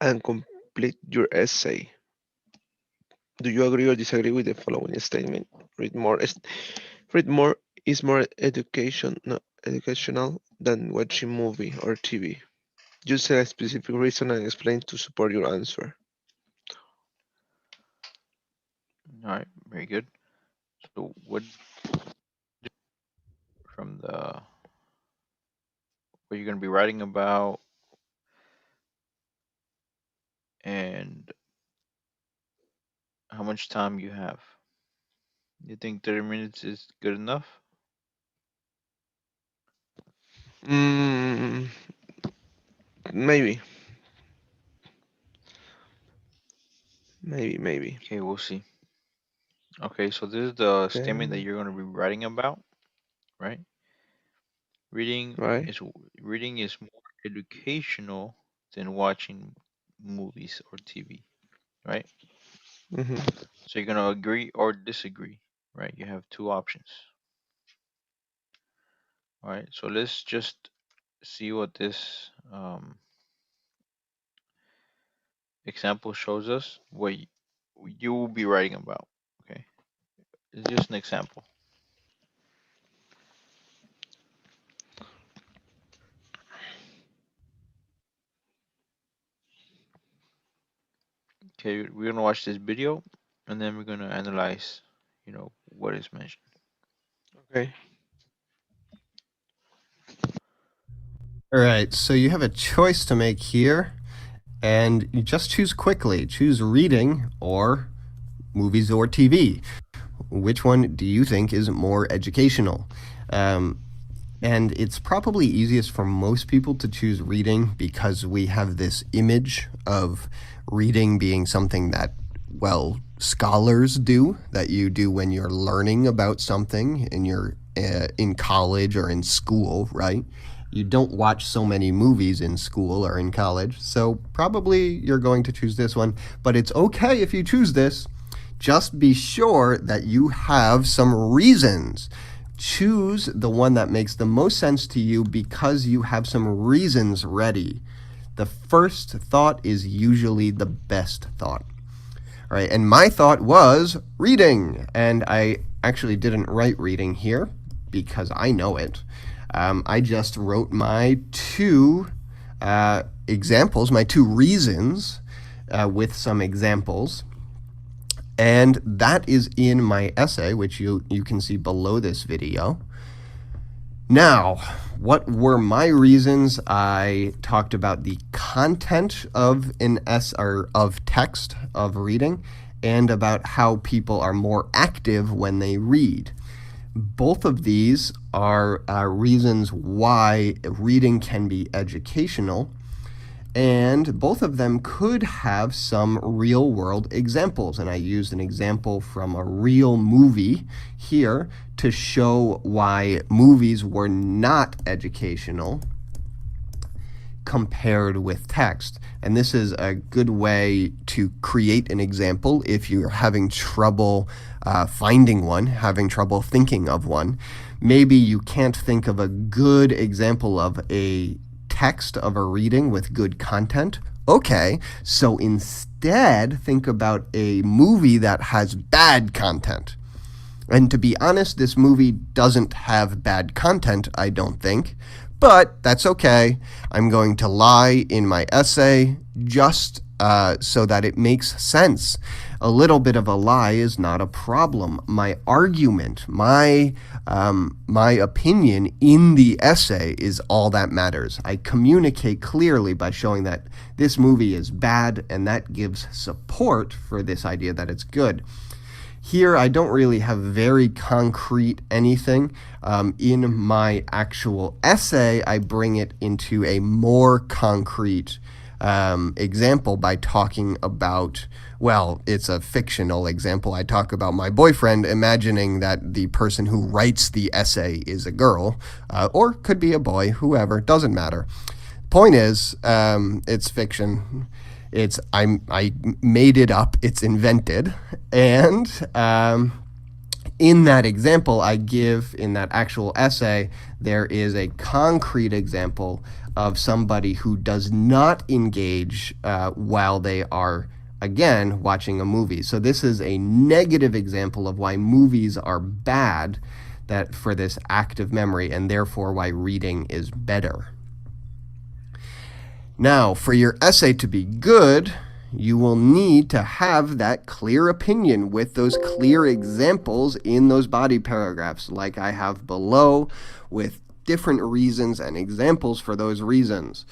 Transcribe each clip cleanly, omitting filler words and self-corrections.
and complete your essay. Do you agree or disagree with the following statement? Read more. Read more is more educational than watching movie or TV. Use a specific reason and explain to support your answer. All right, very good. So what from the what you're gonna be writing about, and how much time you have? You think 30 minutes is good enough? Mm, maybe, maybe. Okay, we'll see. Okay, so this is the statement that Okay, you're gonna be writing about, right? Reading right? is reading is more educational than watching movies or TV, right? Mm-hmm. So you're gonna agree or disagree, right? You have two options. All right. So let's just see what this example shows us. What you will be writing about. Okay. It's just an example. Okay. We're gonna watch this video, and then we're gonna analyze, what is mentioned. Okay. All right, so you have a choice to make here, and you just choose quickly. Choose reading or movies or TV. Which one do you think is more educational? Um, and it's probably easiest for most people to choose reading because we have this image of reading being something that, well, scholars do, that you do when you're learning about something in college or in school, right? You don't watch so many movies in school or in college, so probably you're going to choose this one. But it's okay if you choose this. Just be sure that you have some reasons. Choose the one that makes the most sense to you because you have some reasons ready. The first thought is usually the best thought. All right, and my thought was reading, and I actually didn't write reading here because I know it. I just wrote my two examples, my two reasons with some examples. And that is in my essay, which you can see below this video. Now, what were my reasons? I talked about the content of of text of reading, and about how people are more active when they read. Both of these are reasons why reading can be educational, and both of them could have some real world examples. And I used an example from a real movie here to show why movies were not educational compared with text. And this is a good way to create an example if you're having trouble finding one, having trouble thinking of one. Maybe you can't think of a good example of a text of a reading with good content. Okay, so instead, think about a movie that has bad content. And to be honest, this movie doesn't have bad content, I don't think. But that's okay. I'm going to lie in my essay just so that it makes sense. A little bit of a lie is not a problem. My argument, my opinion in the essay is all that matters. I communicate clearly by showing that this movie is bad, and that gives support for this idea that it's good. Here, I don't really have very concrete anything. In my actual essay, I bring it into a more concrete example by talking about, well, it's a fictional example. I talk about my boyfriend imagining that the person who writes the essay is a girl, or could be a boy, whoever, doesn't matter. Point is, it's fiction. I made it up. It's invented, and in that example I give in that actual essay, there is a concrete example of somebody who does not engage while they are, again, watching a movie. So this is a negative example of why movies are bad, that for this active memory, and therefore why reading is better. Now, for your essay to be good, you will need to have that clear opinion with those clear examples in those body paragraphs, like I have below, with different reasons and examples for those reasons.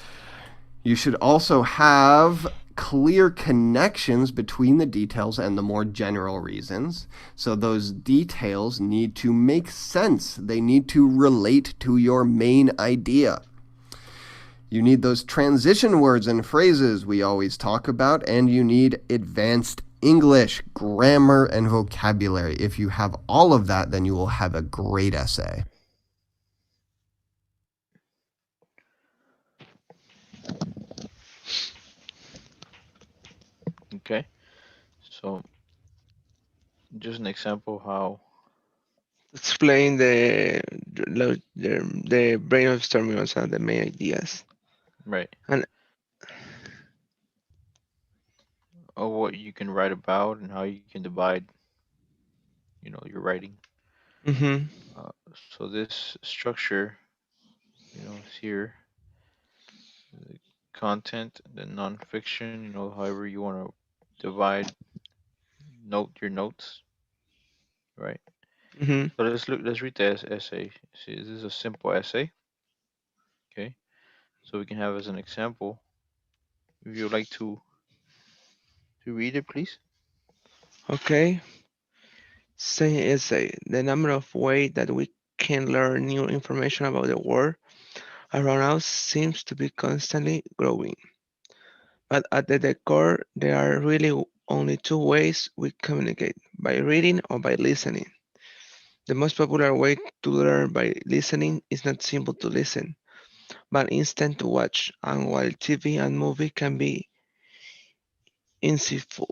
You should also have clear connections between the details and the more general reasons. So those details need to make sense. They need to relate to your main idea. You need those transition words and phrases we always talk about, and you need advanced English, grammar, and vocabulary. If you have all of that, then you will have a great essay. Okay, so just an example how, Explain the brainstorming on the main ideas. right, And of what you can write about and how you can divide, your writing. mhm, Uh, so this structure, is here, the content, the nonfiction, however you want to divide, note your notes, right? mhm. So let's read the essay. See, this is a simple essay, okay? So we can have as an example, if you'd like to read it, please. Okay. Saying essay, the number of ways that we can learn new information about the world around us seems to be constantly growing. But at the core, there are really only two ways we communicate, by reading or by listening. The most popular way to learn by listening is not simple to listen, but instant to watch, and while TV and movie can be insightful,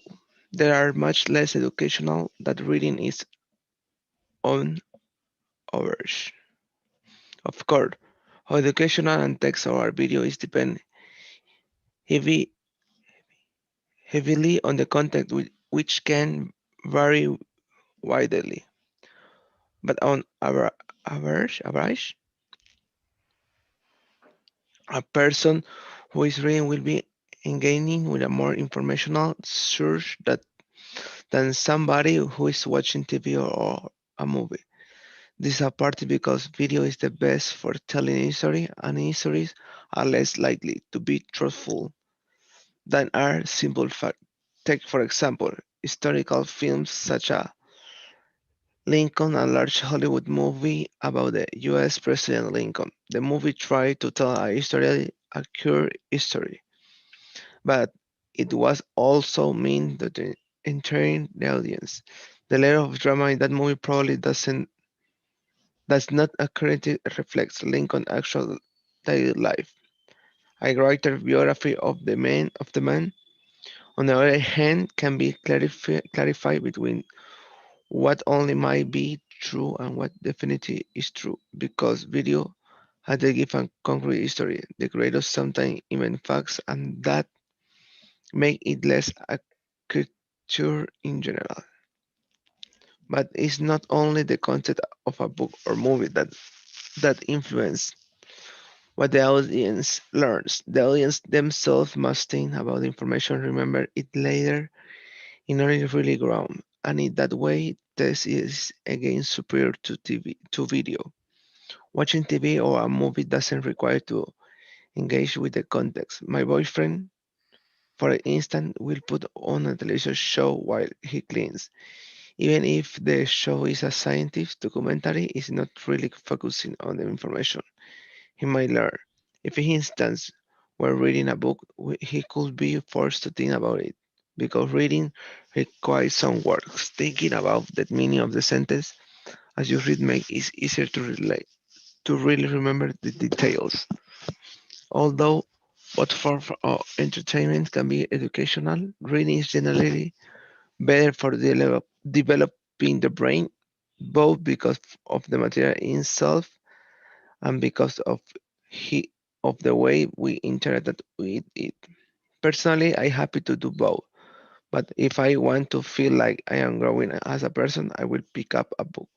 they are much less educational than reading is on average. Of course, how educational and text or video is depend heavy, heavily on the content which can vary widely. But on average, a person who is reading will be engaging with a more informational source than somebody who is watching TV or a movie. This is partly because video is the best for telling history, and histories are less likely to be truthful than are simple facts. Take, for example, historical films such as Lincoln, a large Hollywood movie about the US President Lincoln. The movie tried to tell a historically accurate history, but it was also meant to entertain the audience. The level of drama in that movie probably does not accurately reflect Lincoln's actual daily life. A writer's biography of the man, on the other hand, can be clarified between what only might be true and what definitely is true, because video had to give a concrete history, the creators sometimes even facts, and that make it less accurate in general. But it's not only the content of a book or movie that influence what the audience learns. The audience themselves must think about the information, remember it later in order to really grow. And in that way, this is again superior to TV to video. Watching TV or a movie doesn't require to engage with the context. My boyfriend, for instance, will put on a television show while he cleans. Even if the show is a scientific documentary, it's not really focusing on the information he might learn. If, for instance, were reading a book, he could be forced to think about it, because reading requires some work. Thinking about the meaning of the sentence as you read makes it easier to really remember the details. Although both forms of entertainment can be educational, reading is generally better for developing the brain. both because of the material itself and because he of the way we interact with it. Personally, I happy to do both. But if I want to feel like I am growing as a person, I will pick up a book.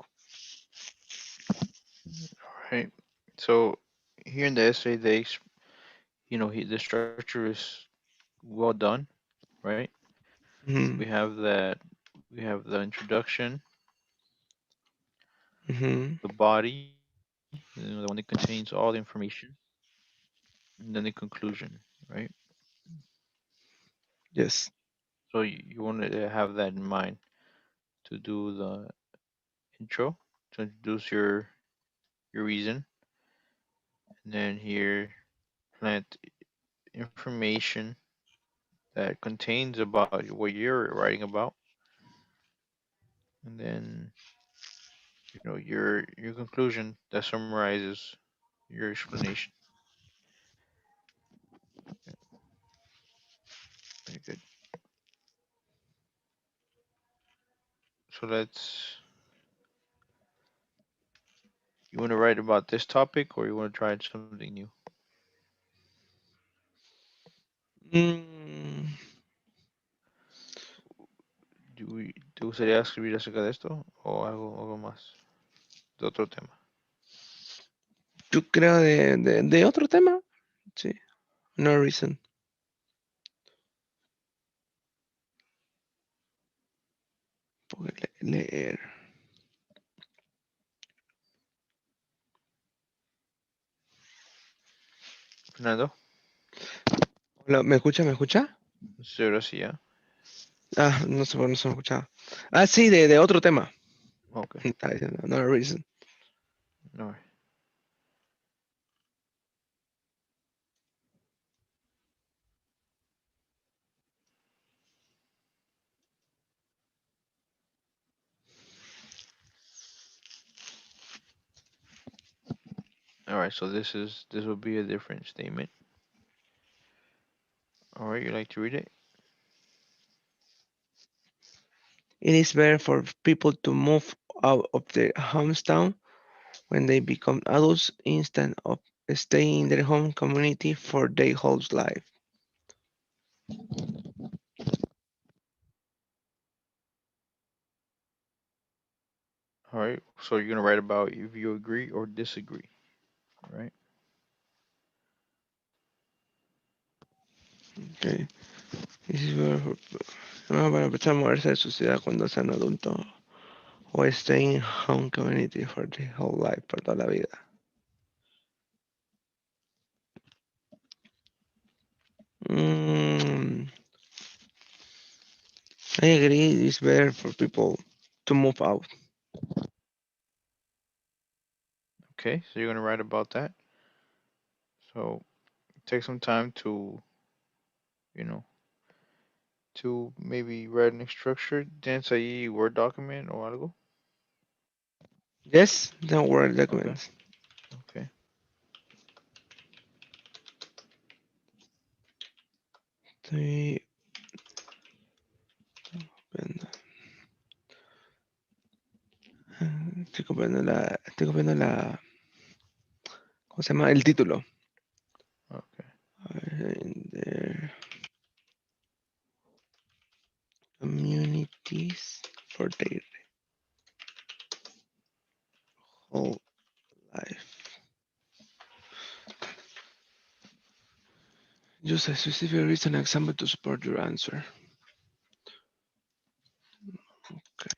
Right. So here in the essay, the structure is well done, right? We Hmm. have that. We have the introduction, Hmm. the body, the one that contains all the information, and then the conclusion, right? Yes. So you want to have that in mind to do the intro, to introduce your reason, and then here plant information that contains about what you're writing about, and then your conclusion that summarizes your explanation. Yeah, very good. So let's. You want to write about this topic, or you want to try something new? Mm, ¿Te gustaría escribir acerca de esto o algo más de otro tema? yo creo de otro tema. Sí. No reason. Porque leer. Fernando, Hola, ¿me escucha? ¿Me escucha? sí, ahora sí ya. Ah, no se me escuchaba. Ah, sí, de otro tema. Ok, Estaba diciendo, no reason. no. All right, so this will be a different statement. All right, you like to read it? It is better for people to move out of their hometown when they become adults instead of staying in their home community for their whole life. All right, so you're gonna write about if you agree or disagree, right? Okay. This is better para empezar a moverse de su ciudad cuando sean adultos o stay in home community for the whole life, por toda la vida. Mm, I agree. It's better for people to move out. Okay, so you're gonna write about that. So take some time you know, to maybe write an structured dance ahí Word document o algo. Yes, don't worry, Okay, documents. okay. Estoy copiando, estoy copiando ¿cómo se llama? El título. Okay. In their communities for their whole life. Use a specific reason example to support your answer. Okay.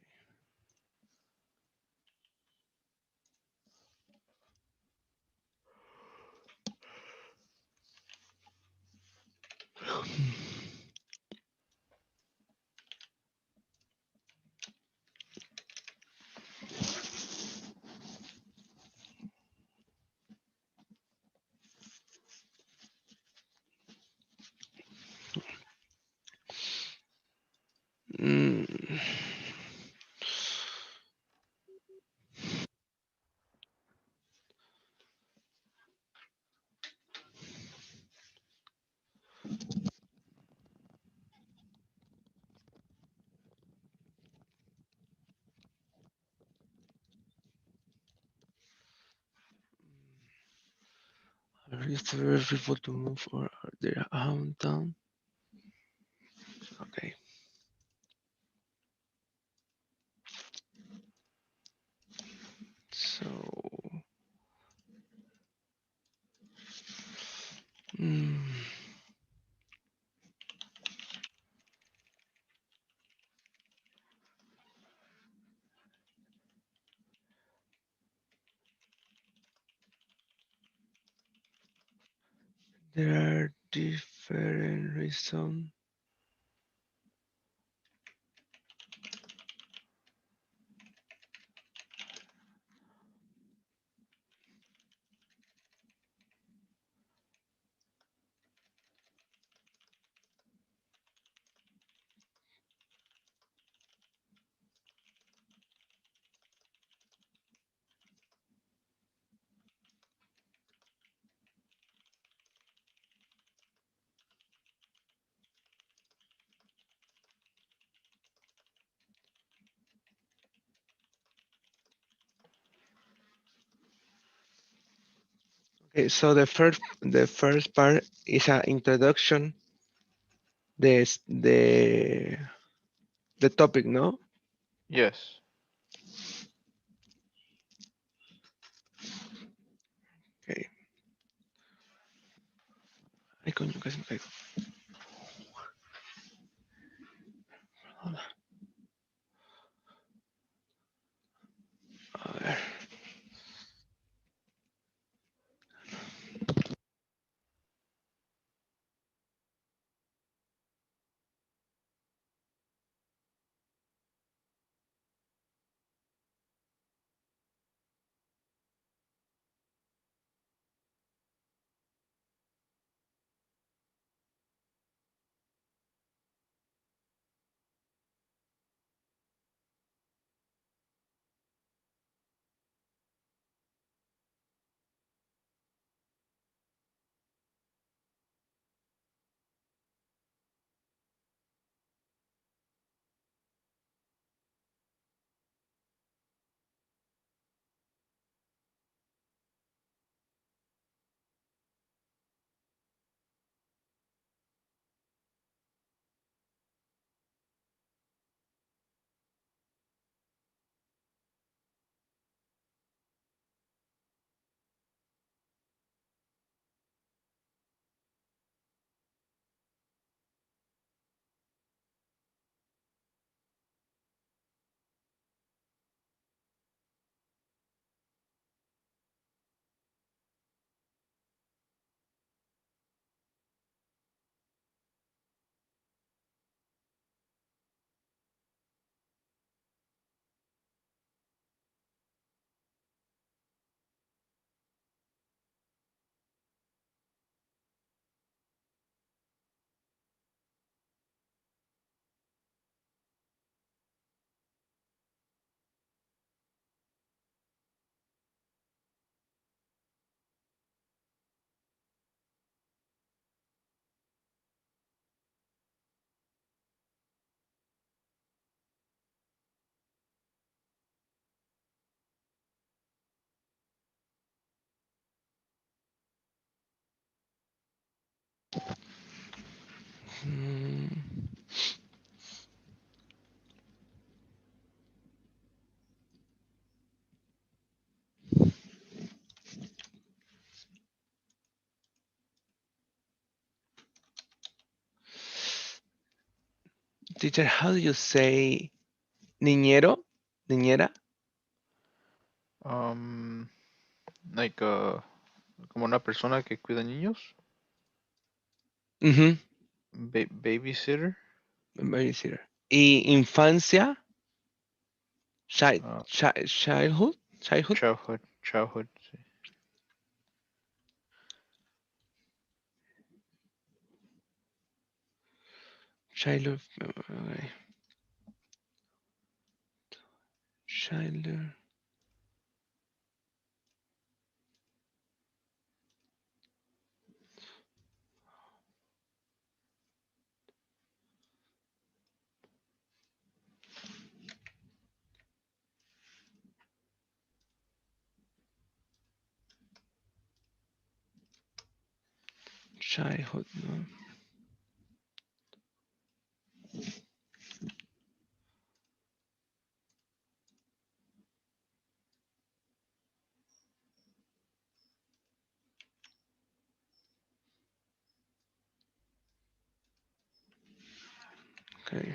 Mm, Inspire people to move or their hometown. Okay. So, mm, there are different reasons. Okay, so the first part is an introduction. The topic, no? Yes. Okay. Ay, coño, casi me caigo. Hola. A ver. Mm, teacher, how do you say niñero? Niñera? Um, like como una persona que cuida niños, Mm-hmm. babysitter, Babysitter. Y infancia? Child, uh, childhood? Childhood? childhood. Sí. Childhood. Okay. Childhood. childhood. No? Okay.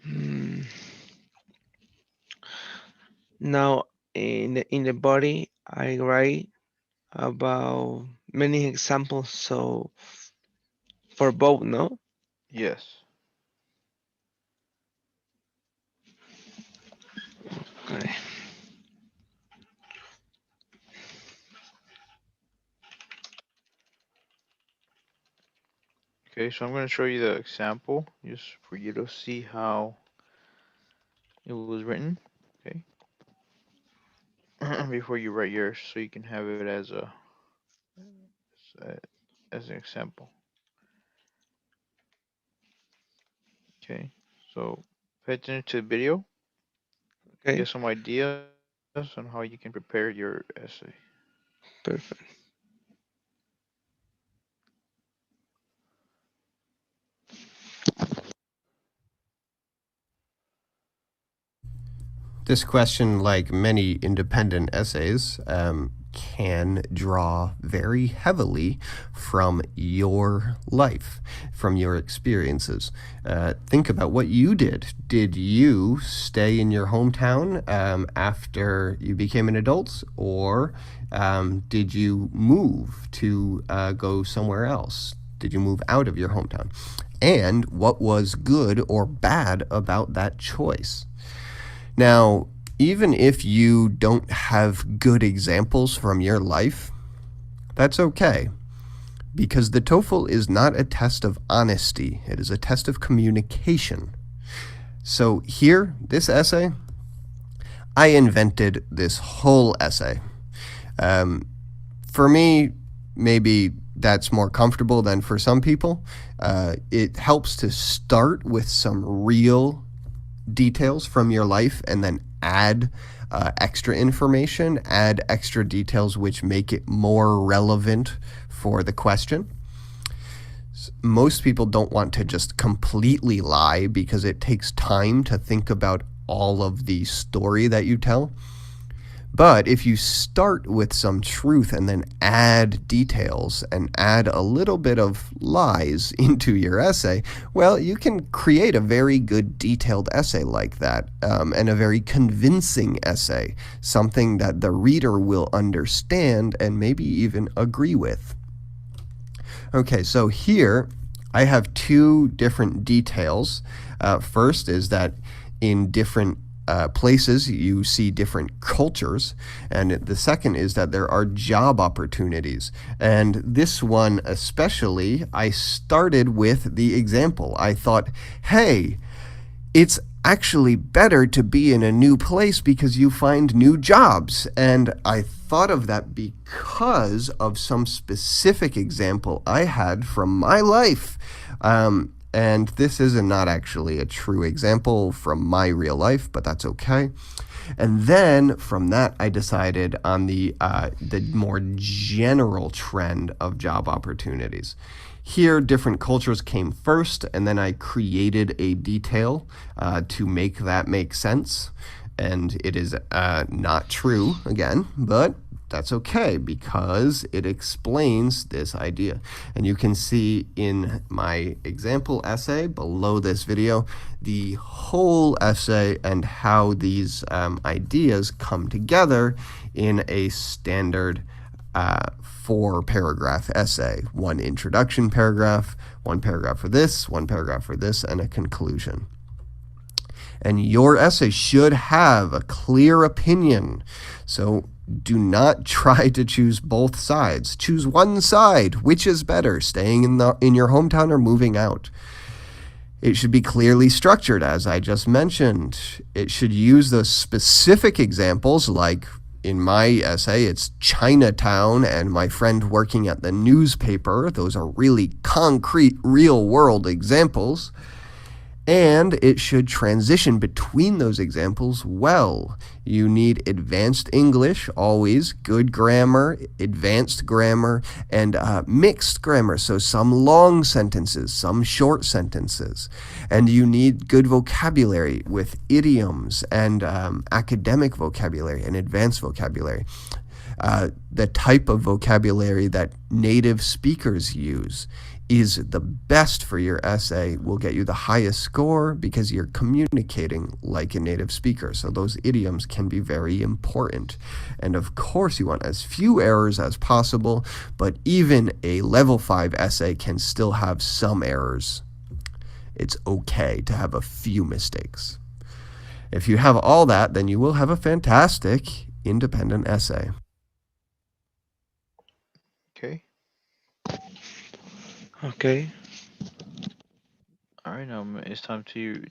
Hmm. Now, in the body, I write about many examples. So for both, no. Yes. Okay. Okay, so I'm going to show you the example just for you to see how it was written. Okay, before you write yours, so you can have it as an example. Okay, so pay attention to the video. Okay. Get some ideas on how you can prepare your essay. Perfect. This question, like many independent essays, can draw very heavily from your life, from your experiences. Think about what you did. Did you stay in your hometown after you became an adult, or did you move to go somewhere else? Did you move out of your hometown? And what was good or bad about that choice? Now, even if you don't have good examples from your life, that's okay, because the TOEFL is not a test of honesty, it is a test of communication. So here, this essay, I invented this whole essay. For me, maybe that's more comfortable than for some people. It helps to start with some real details from your life and then add extra information, add extra details which make it more relevant for the question. Most people don't want to just completely lie because it takes time to think about all of the story that you tell. But if you start with some truth and then add details and add a little bit of lies into your essay, well, you can create a very good detailed essay like that, and a very convincing essay, something that the reader will understand and maybe even agree with. Okay, so here I have two different details. First is that in different places you see different cultures, and the second is that there are job opportunities. And this one especially, I started with the example. I thought, hey, it's actually better to be in a new place because you find new jobs. And I thought of that because of some specific example I had from my life. And this is not actually a true example from my real life, but that's okay. And then from that, I decided on the more general trend of job opportunities. Here, different cultures came first, and then I created a detail to make that make sense. And it is not true, again, but that's okay because it explains this idea. And you can see in my example essay below this video the whole essay and how these ideas come together in a standard 4-paragraph essay. One introduction paragraph, one paragraph for this, one paragraph for this, and a conclusion. And your essay should have a clear opinion. So do not try to choose both sides. Choose one side. Which is better, staying in your hometown or moving out? It should be clearly structured, as I just mentioned. It should use those specific examples, like in my essay, it's Chinatown and my friend working at the newspaper. Those are really concrete, real-world examples. And it should transition between those examples well. You need advanced English, always, good grammar, advanced grammar, and mixed grammar. So some long sentences, some short sentences. And you need good vocabulary with idioms and academic vocabulary and advanced vocabulary. The type of vocabulary that native speakers use is the best for your essay, will get you the highest score because you're communicating like a native speaker. So those idioms can be very important. And of course, you want as few errors as possible, but even a level 5 essay can still have some errors. It's okay to have a few mistakes. If you have all that, then you will have a fantastic independent essay. Okay. Okay. All right. Now it's time to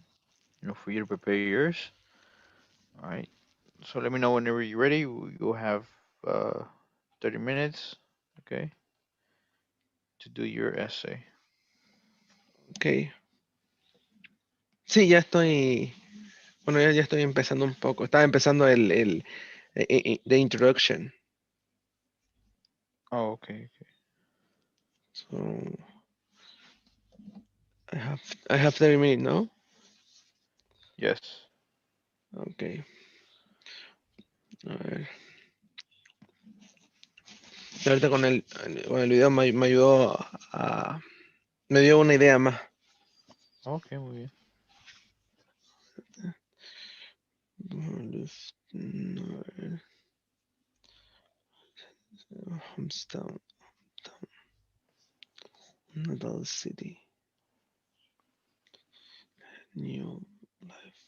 for you to prepare yours. All right. So let me know whenever you're ready. You'll have uh 30 minutes. Okay. To do your essay. Okay. Sí, ya estoy. Bueno, ya estoy empezando un poco. Estaba empezando the introduction. Oh, okay. Okay. So I have I have 30 minutes, no? Yes. Okay. A ver. Y ahorita con el video me ayudó me dio una idea más. Okay. Muy bien. Hometown, Natal City, New Life.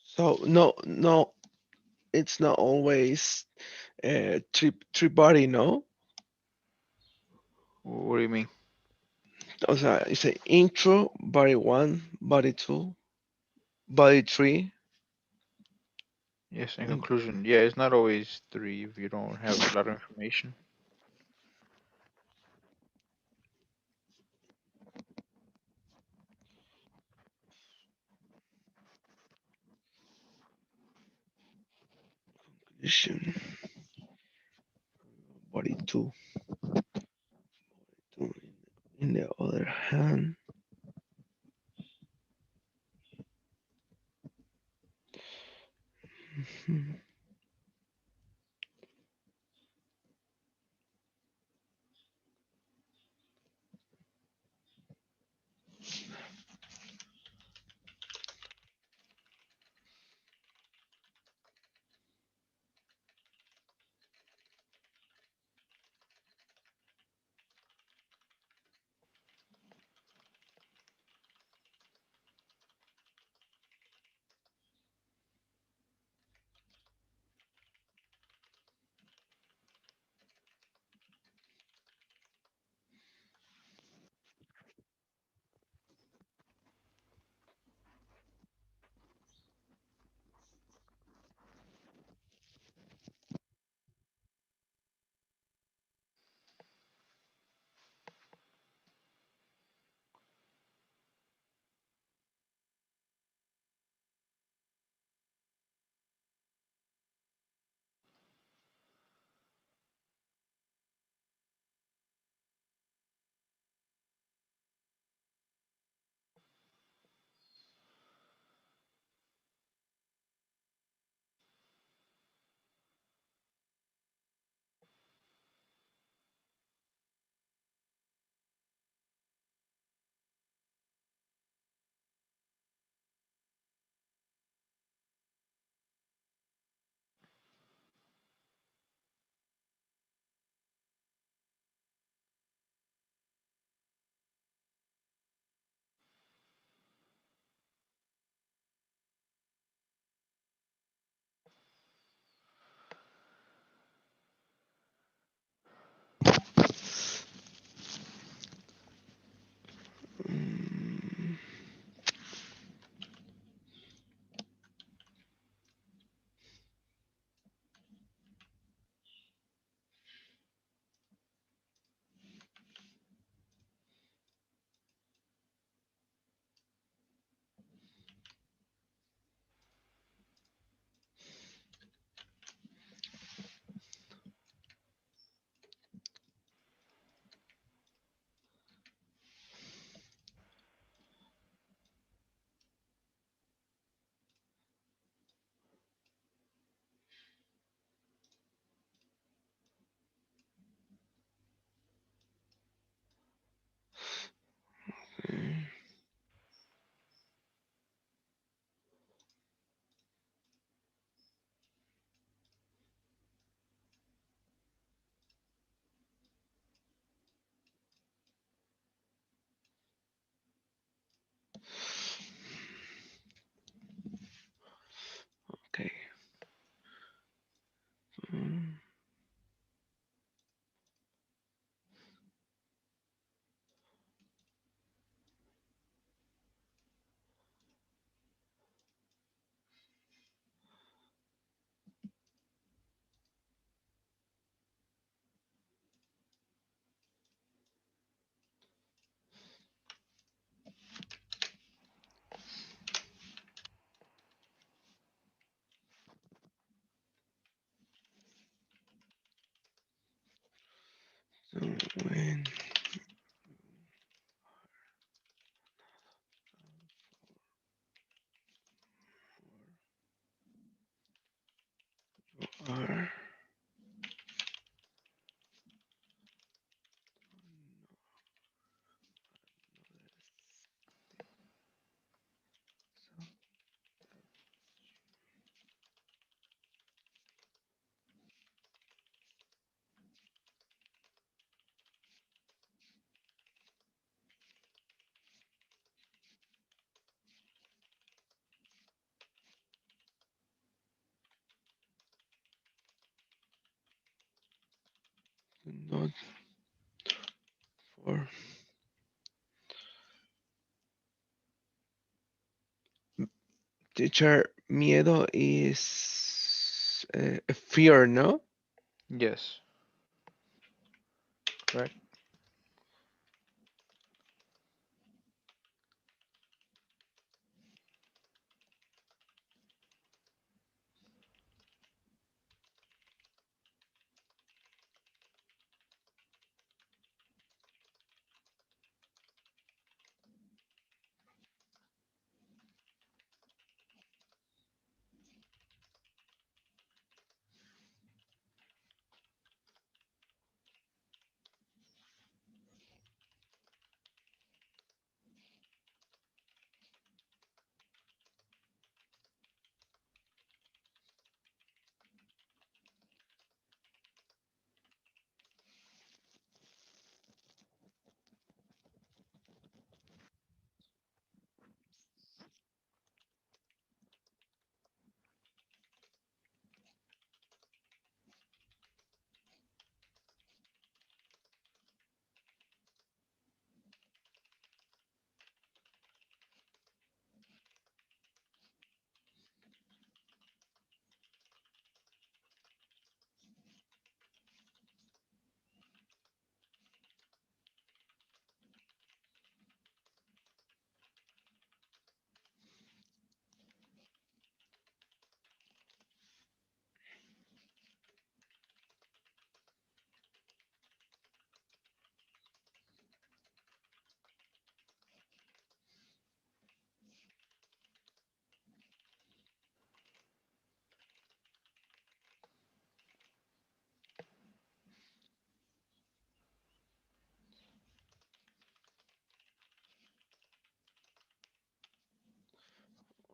So no, it's not always three body, no. What do you mean? O sea, it's a intro, body one, body two, body three. Yes. In And conclusion, yeah, it's not always three if you don't have a lot of information. conclusion, body two. In the other hand, hmm, when are not for teacher, miedo is a fear, no? Yes, correct.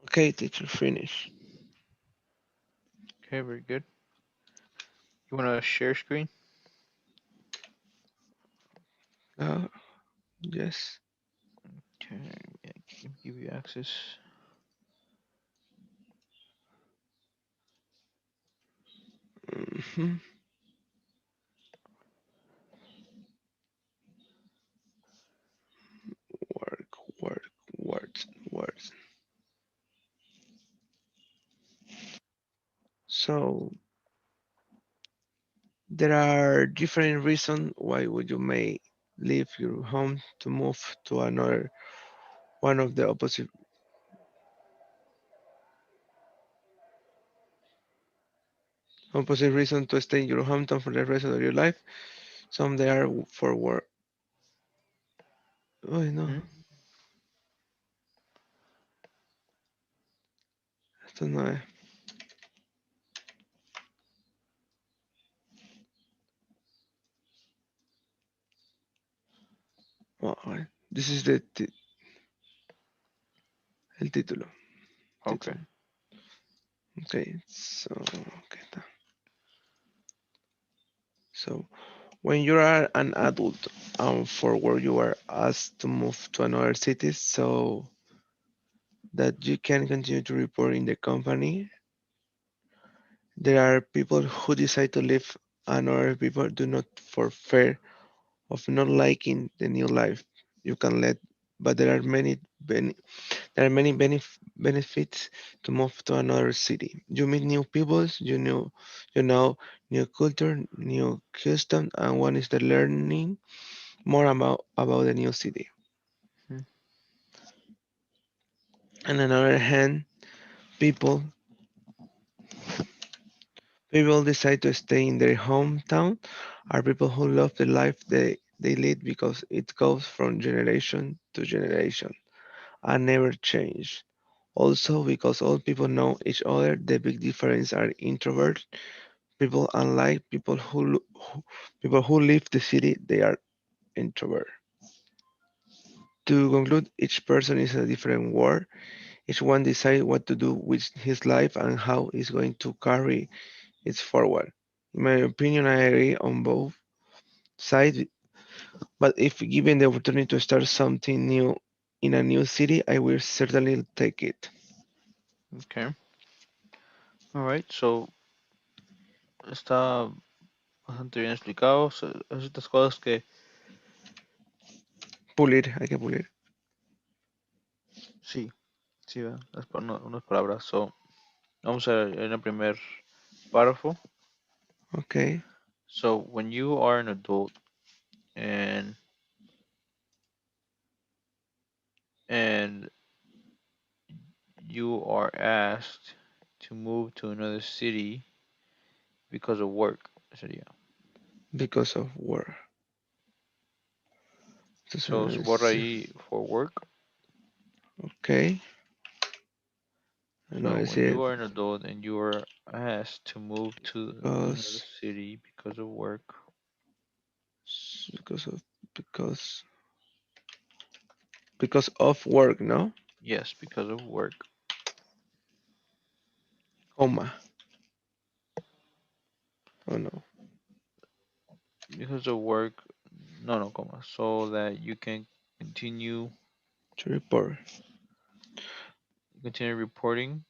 Okay, teacher, finish. Okay, very good. You want to share screen? Uh, yes. Okay, yeah, give you access. Hmm. Work, work, words, words. So there are different reasons why would you may leave your home to move to another one of the opposite reason to stay in your hometown for the rest of your life. Some they are for work. Oh no, Hmm? esto no es. Oh, this is el título. Okay. Título. Okay, so okay, so when you are an adult for where you are asked to move to another city so that you can continue to report in the company, there are people who decide to leave and other people do not for fear of not liking the new life you can let, but there are many benefits to move to another city. You meet new people, you know new culture, new custom, and one is the learning more about the new city. Hmm. On the other hand, people people decide to stay in their hometown are people who love the life they lead because it goes from generation to generation and never change. Also, because all people know each other, the big difference are introvert people, unlike people who leave the city, they are introvert. To conclude, each person is a different world. Each one decides what to do with his life and how he's going to carry it forward. In my opinion, I agree on both sides, but if given the opportunity to start something new in a new city, I will certainly take it. Okay. All right. So está bastante bien explicado. Hay ciertas cosas que Pulir, hay que pulir. sí, sí, unas palabras. So, vamos a en el primer párrafo. Okay, So, when you are an adult and and you are asked to move to another city because of work, sería. because of war. So, Entonces, borra ahí for work. okay, no So, when decir you are an adult and you are asked to move to another because city because of work, because of because because of work, no? yes, because of work, Coma. Oh no. because of work, no, no, comma, so that you can continue To report. continue reporting,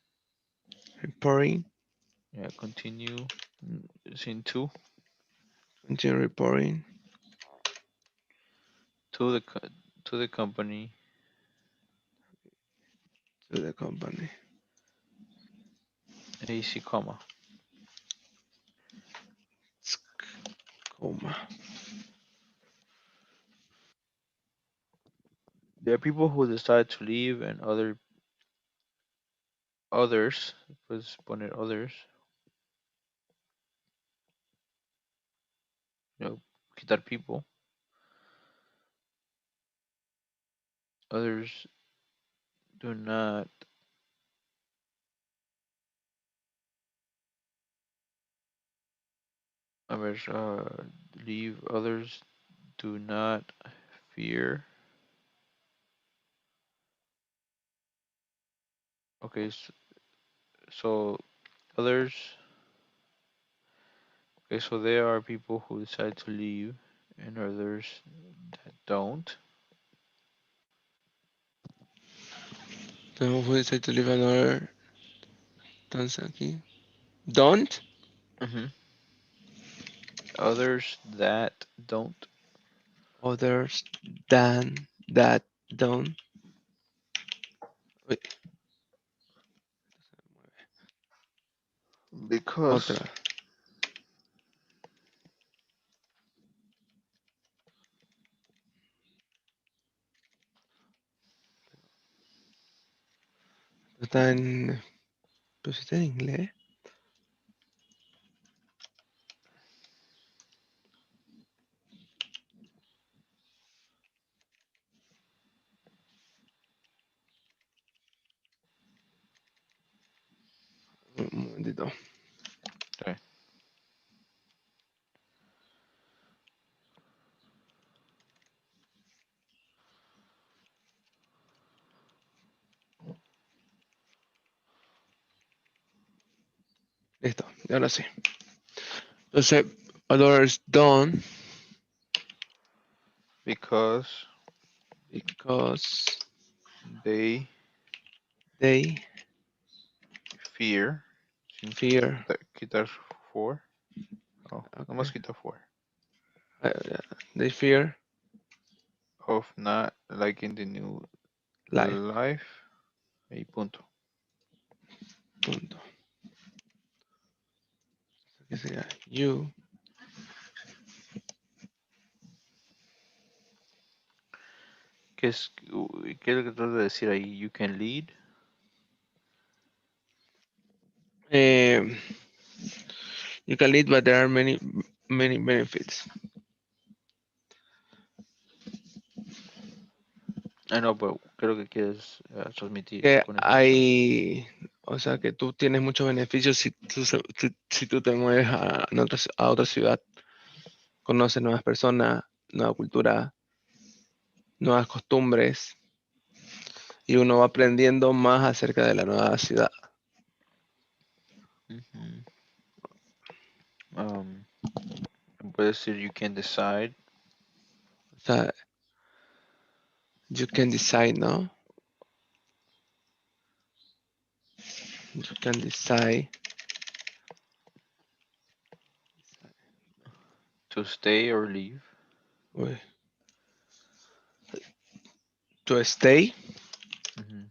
Reporting. yeah, continue scene two Continue reporting to to the company, to the company. AC comma. Coma. There are people who decide to leave and others, pues poner others, you know, quitar people, others do not, a ver, leave, others do not fear. Okay, so others, okay, so there are people who decide to leave and others that don't. Then who decide to leave another dance aquí? Don't? Hmm. Others that don't, Others than that don't. Wait, because otra. Está en. Pues está en inglés. Un momentito. okay, Listo, y ahora sí. Entonces, others don't because because they they fear, sin fear. quitar for, oh, Okay. nomás quita for, Uh, they fear of not liking the new life. life, y punto. Punto. Que sería you ¿Qué es lo que tratas de decir ahí? You can lead, you can lead, but there are many. many benefits. I know, but creo que quieres transmitir Que con ese mensaje. hay, o sea, que tú tienes muchos beneficios si tú te mueves a otra ciudad, conoces nuevas personas, nueva cultura, nuevas costumbres, y uno va aprendiendo más acerca de la nueva ciudad. Ujú. Um, puede decir you can decide O sea, you can decide, ¿no? You can decide to stay or leave. uy, to stay Mhm.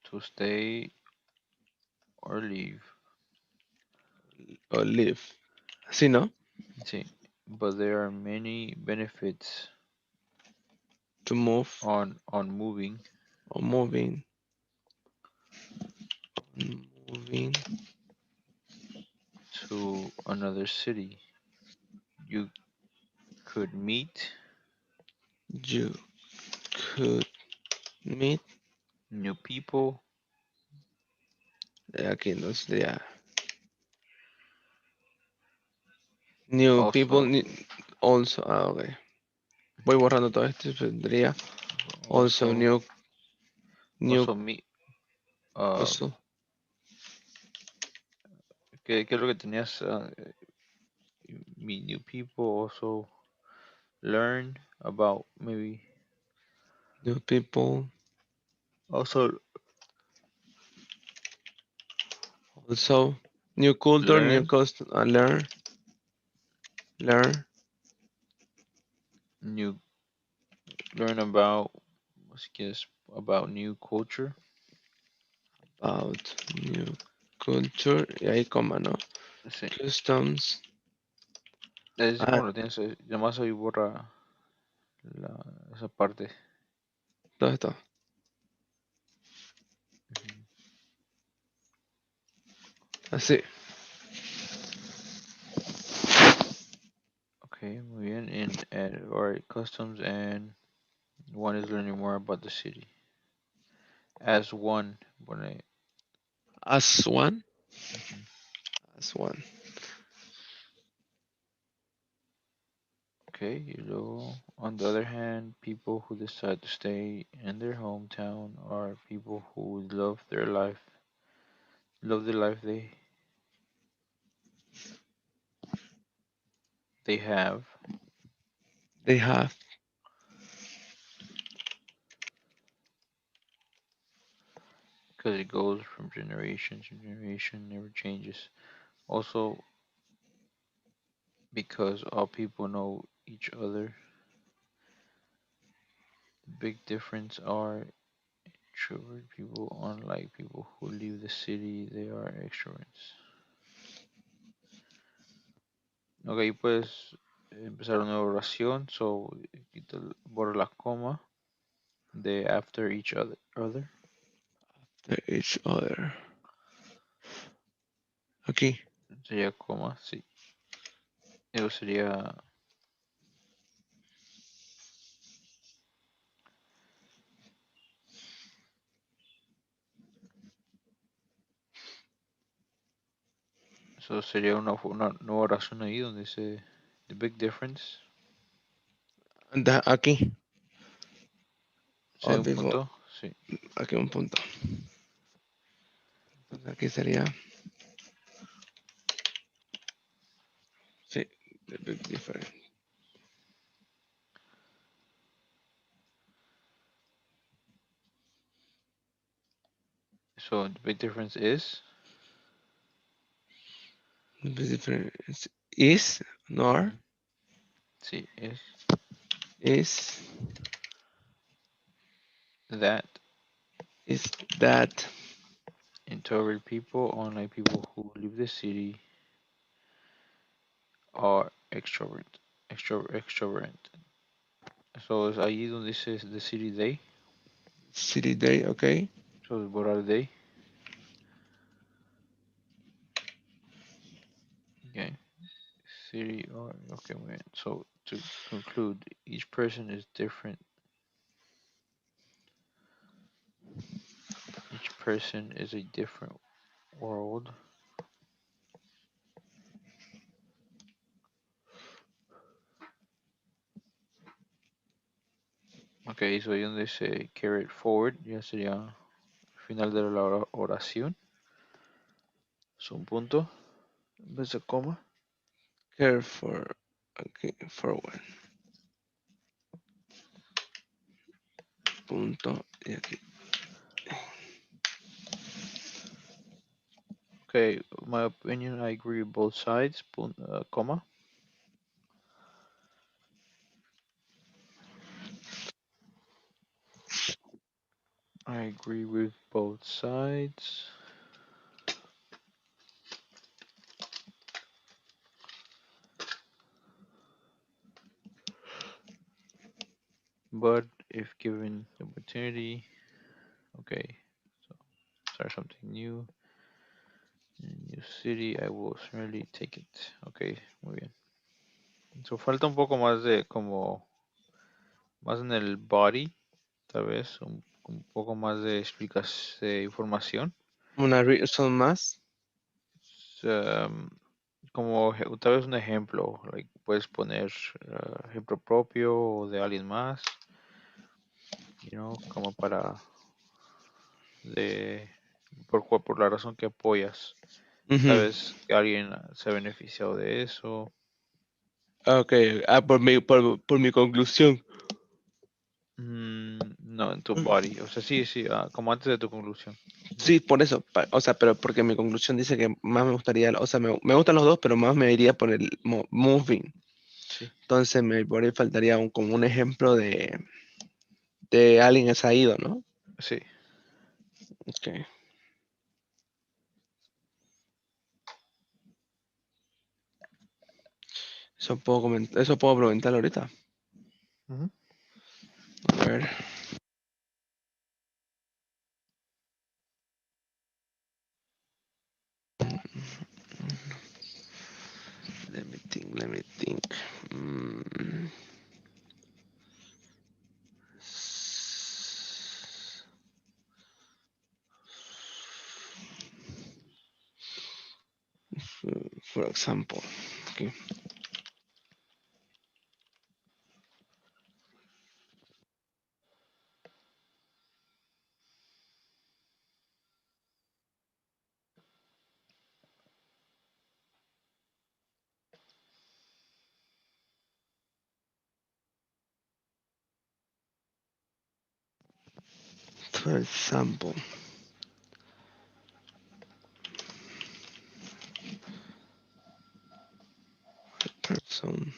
To stay or leave. or leave. Así, ¿no? Sí. But there are many benefits To move on moving or moving to another city. You could meet you could meet. new people. Aquí no sería new people, Also, also. Ah, ok. Voy borrando todo esto. Vendría also also, new, also meet. Uh, also ¿qué es lo que tenías? Meet new people. Also, learn about maybe. new people, Also, also new culture, new learn custom. Learn new. Learn about. Let's guess about new culture. about new culture. Y ahí coma, ¿no? Sí. Customs. Es decir, Ah, como lo tienes, además ahí borra esa parte. todo esto. Ujú. Así. Okay, muy bien. Alright, customs and one is learning more about the city. As one. Pone, As one. ujú. As one. Okay, y luego, on the other hand, people who decide to stay in their hometown are people who love the life they have, They have. because it goes from generation to generation, never changes. Also, because all people know each other, the big difference are introvert people, unlike people who leave the city, they are extroverts. Ok, ahí puedes empezar una nueva oración, so borra la coma de after each other. Each other. Aquí. Sería coma, sí. Eso sería, eso sería una nueva oración ahí donde dice the big difference. Aquí. Sí, All un people. punto, sí. Aquí un punto. Entonces aquí sería. Sí. The big difference. So the big difference is, The big difference is nor ujú, sí, is that is that introvert people, unlike people who leave the city, are extrovert. So es ahí donde dice the city they. city day. Okay. So es borrar they. Okay. city or okay, man. So to conclude, each person is different. Each person is a different world. Ok, so ahí donde se carry it forward ya sería final de la oración. Es un punto en vez de coma. Care for, okay, forward. Punto y aquí. Okay, my opinion, I agree with both sides. Comma. I agree with both sides. But if given the opportunity, okay, so start something new. New city, I will certainly take it. Ok, muy bien. So falta un poco más de como, más en el body, tal vez, un poco más de de información. Son más. Um, como tal vez un ejemplo, like, puedes poner ejemplo propio o de alguien más, como para de por la razón que apoyas. Sabes que alguien se ha beneficiado de eso. Ok, por mi conclusión. No, en tu body. O sea, sí, sí, como antes de tu conclusión. Sí, por eso, o sea, pero porque mi conclusión dice que más me gustaría, o sea, me gustan los dos, pero más me iría por el moving. Sí, Entonces, por ahí faltaría como un ejemplo de alguien que se ha ido, ¿no? sí. Ok. Eso puedo preguntarlo ahorita. Ujú. A ver. Let me think. For example, okay. For example, person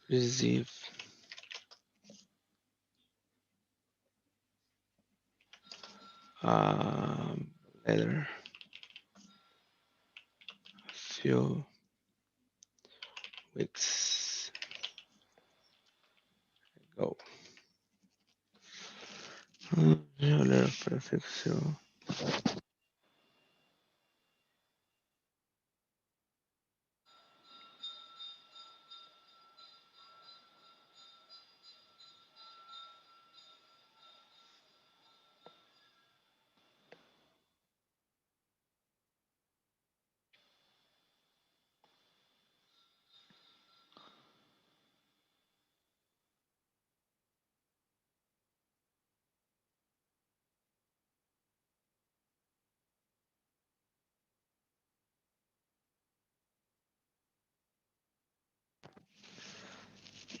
receive a letter few weeks ago. Letter prefix zero.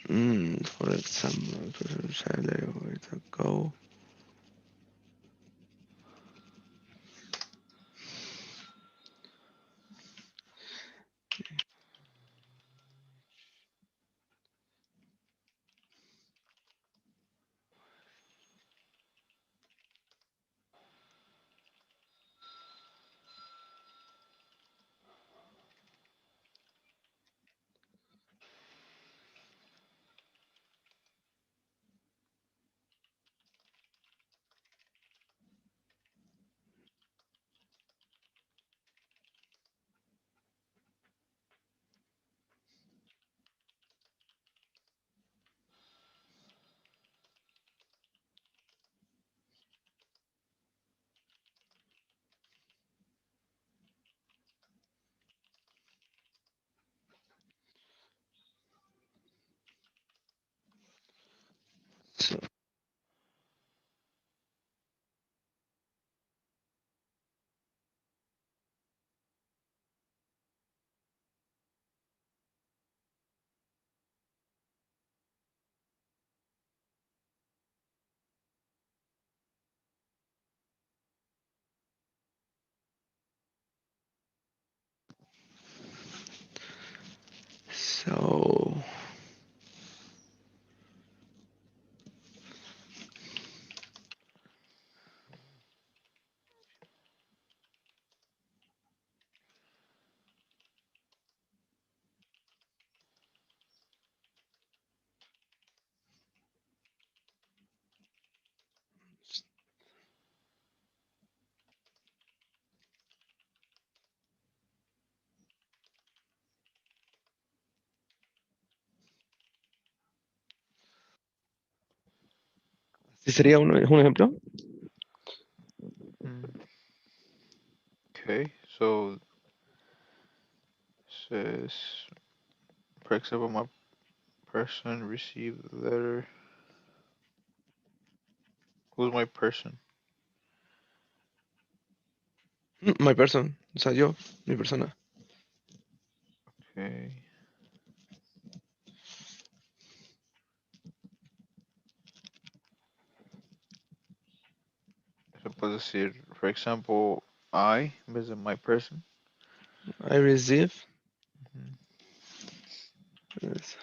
For example, letter weeks ago. So ¿sí sería un ejemplo? Mm, okay, so says, for example, my person received a letter. Who's my person? My person, o sea, yo, mi persona. Okay. Se puede decir, for example, I, en vez de my person. I receive. Ujú. Yes.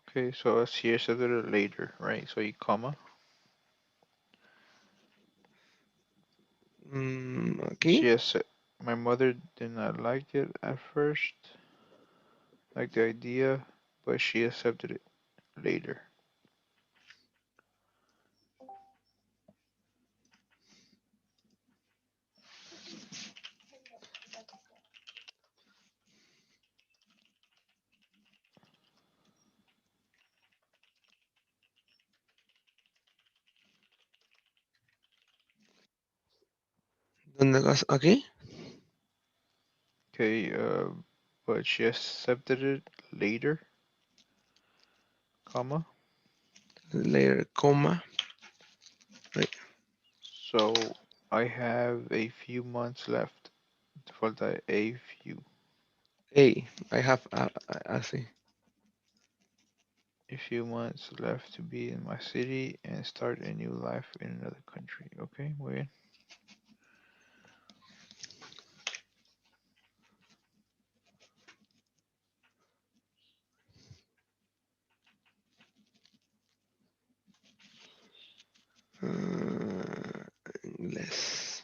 Okay, so she accepted it later, right? So you comma. Aquí, She accept. My mother did not like it at first, like the idea, but she accepted it later. ¿dónde vas? Aquí, Okay, but she accepted it later, comma. later, coma. Wait, So I have a few months left. Te falta a few. A, I have así. A few months left to be in my city and start a new life in another country. Okay, muy bien. Inglés.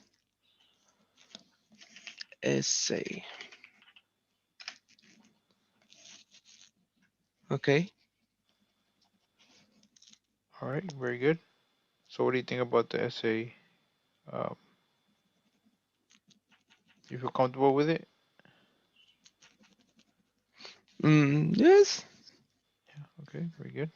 Essay. Okay. All right, very good. So what do you think about the essay? Um, you feel comfortable with it? Yes. Okay, very good.